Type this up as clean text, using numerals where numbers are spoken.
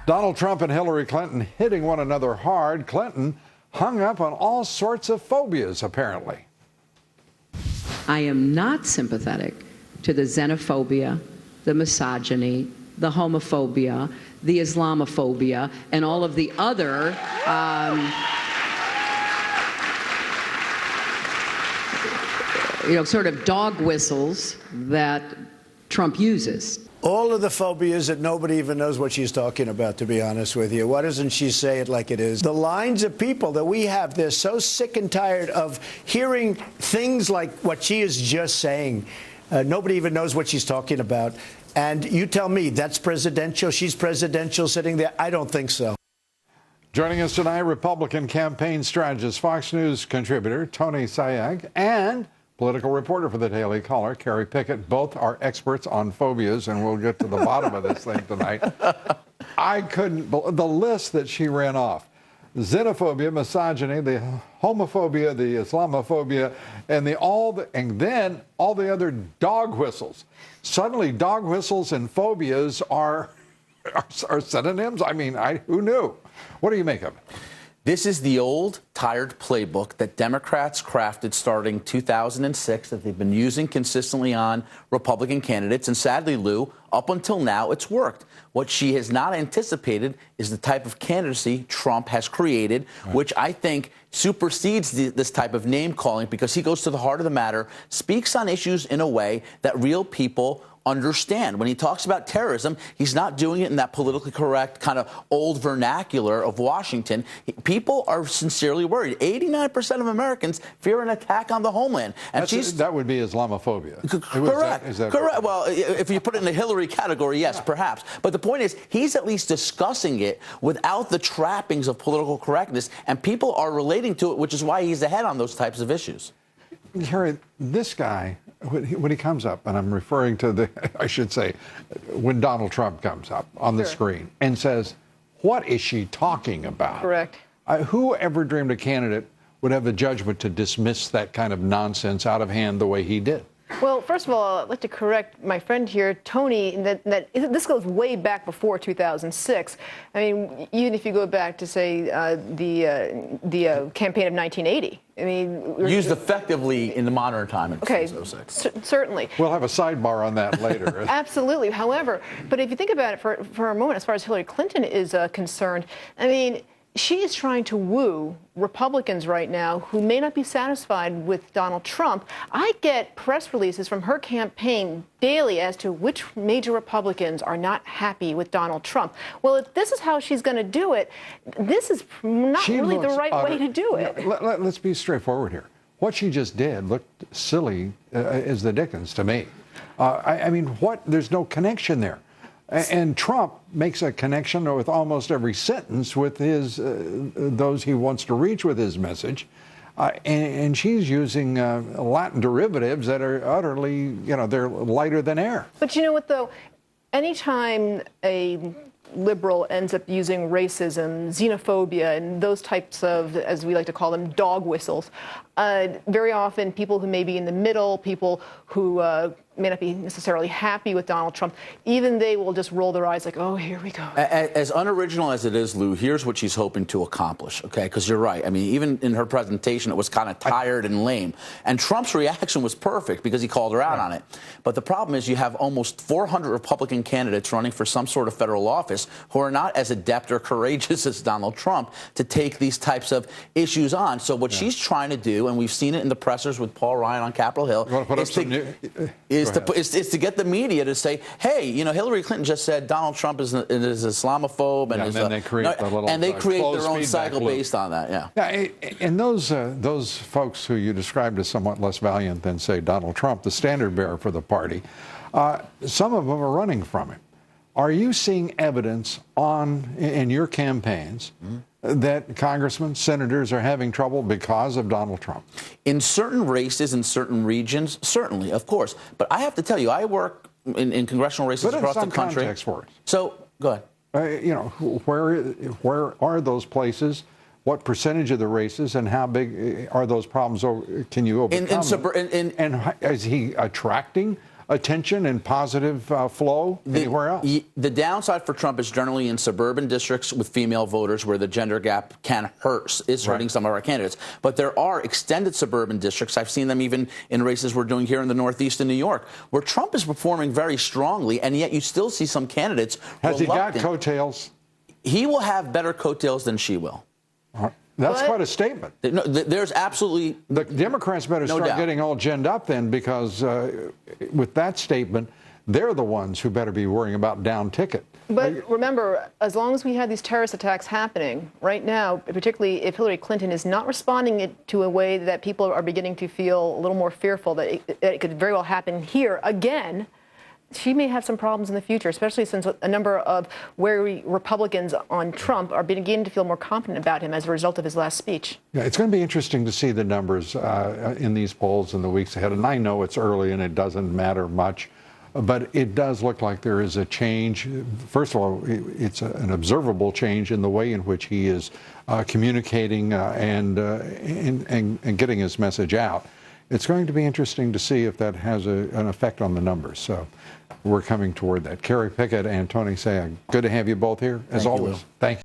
Donald Trump and Hillary Clinton hitting one another hard. Clinton hung up on all sorts of phobias, apparently. I am not sympathetic to the xenophobia, the misogyny, the homophobia, the Islamophobia, and all of the other sort of dog whistles that Trump uses. All of the phobias that nobody even knows what she's talking about, to be honest with you. Why doesn't she say it like it is? The lines of people that we have, they're so sick and tired of hearing things like what she is just saying. Nobody even knows what she's talking about. And you tell me, that's presidential? She's presidential sitting there? I don't think so. Joining us tonight, Republican campaign strategist, Fox News contributor Tony Sayegh, and political reporter for the Daily Caller, Carrie Pickett. Both are experts on phobias, and we'll get to the bottom of this thing tonight. I couldn't believe the list that she ran off. Xenophobia, misogyny, the homophobia, the Islamophobia, and then all the other dog whistles. Suddenly, dog whistles and phobias are synonyms? I mean, who knew? What do you make of it? This is the old, tired playbook that Democrats crafted starting 2006 that they've been using consistently on Republican candidates. And sadly, Lou, up until now, it's worked. What she has not anticipated is the type of candidacy Trump has created, right, which I think supersedes this type of name-calling because he goes to the heart of the matter, speaks on issues in a way that real people understand. When he talks about terrorism, he's not doing it in that politically correct kind of old vernacular of Washington. People are sincerely worried. 89% of Americans fear an attack on the homeland. And that would be Islamophobia. Correct. Correct. Well, if you put it in the Hillary category, yes, perhaps. But the point is, he's at least discussing it without the trappings of political correctness, and people are relating to it, which is why he's ahead on those types of issues. Harry, this guy, when he comes up, and I'm referring to I should say, when Donald Trump comes up on the screen and says, what is she talking about? Correct. Who ever dreamed a candidate would have the judgment to dismiss that kind of nonsense out of hand the way he did? Well, first of all, I'd like to correct my friend here, Tony, that this goes way back before 2006. I mean, even if you go back to, say, the campaign of 1980. I mean, used effectively in the modern time in 2006. Certainly. We'll have a sidebar on that later. Absolutely. However, but if you think about it for a moment, as far as Hillary Clinton is concerned, I mean, she is trying to woo Republicans right now who may not be satisfied with Donald Trump. I get press releases from her campaign daily as to which major Republicans are not happy with Donald Trump. Well, if this is how she's going to do it, this is not really the right way to do it. Let's be straightforward here. What she just did looked silly as the dickens to me. I mean, there's no connection there. And Trump makes a connection with almost every sentence with those he wants to reach with his message. And she's using Latin derivatives that are utterly, they're lighter than air. But you know what, though? Anytime a liberal ends up using racism, xenophobia, and those types of, as we like to call them, dog whistles, very often people who may be in the middle, people who may not be necessarily happy with Donald Trump, even they will just roll their eyes like, oh, here we go. As unoriginal as it is, Lou, here's what she's hoping to accomplish, okay? Because you're right. I mean, even in her presentation, it was kind of tired and lame. And Trump's reaction was perfect because he called her out on it. But the problem is you have almost 400 Republican candidates running for some sort of federal office who are not as adept or courageous as Donald Trump to take these types of issues on. So what she's trying to do, and we've seen it in the pressers with Paul Ryan on Capitol Hill, is to get the media to say, hey, Hillary Clinton just said Donald Trump is Islamophobe, and then they create their own cycle based on that. And those folks who you described as somewhat less valiant than, say, Donald Trump, the standard bearer for the party, some of them are running from him. Are you seeing evidence in your campaigns that congressmen, senators are having trouble because of Donald Trump? In certain races, in certain regions, certainly, of course. But I have to tell you, I work in congressional races across the country. Context for it. So, go ahead. Where are those places? What percentage of the races, and how big are those problems? Can you overcome them? And is he attracting attention and positive flow anywhere else. The downside for Trump is generally in suburban districts with female voters where the gender gap is hurting some of our candidates. But there are extended suburban districts. I've seen them even in races we're doing here in the Northeast in New York, where Trump is performing very strongly, and yet you still see some candidates Has he got reluctant. coattails? He will have better coattails than she will. That's quite a statement. No, there's absolutely... The Democrats better No start doubt. getting all ginned up then, because with that statement, they're the ones who better be worrying about down ticket. But remember, as long as we have these terrorist attacks happening right now, particularly if Hillary Clinton is not responding to a way that people are beginning to feel a little more fearful that it could very well happen here again, she may have some problems in the future, especially since a number of wary Republicans on Trump are beginning to feel more confident about him as a result of his last speech. Yeah, it's going to be interesting to see the numbers in these polls in the weeks ahead. And I know it's early and it doesn't matter much, but it does look like there is a change. First of all, it's an observable change in the way in which he is communicating and getting his message out. It's going to be interesting to see if that has an effect on the numbers. So we're coming toward that. Kerry Pickett and Tony Sayegh, good to have you both here, as always. Lou. Thank you.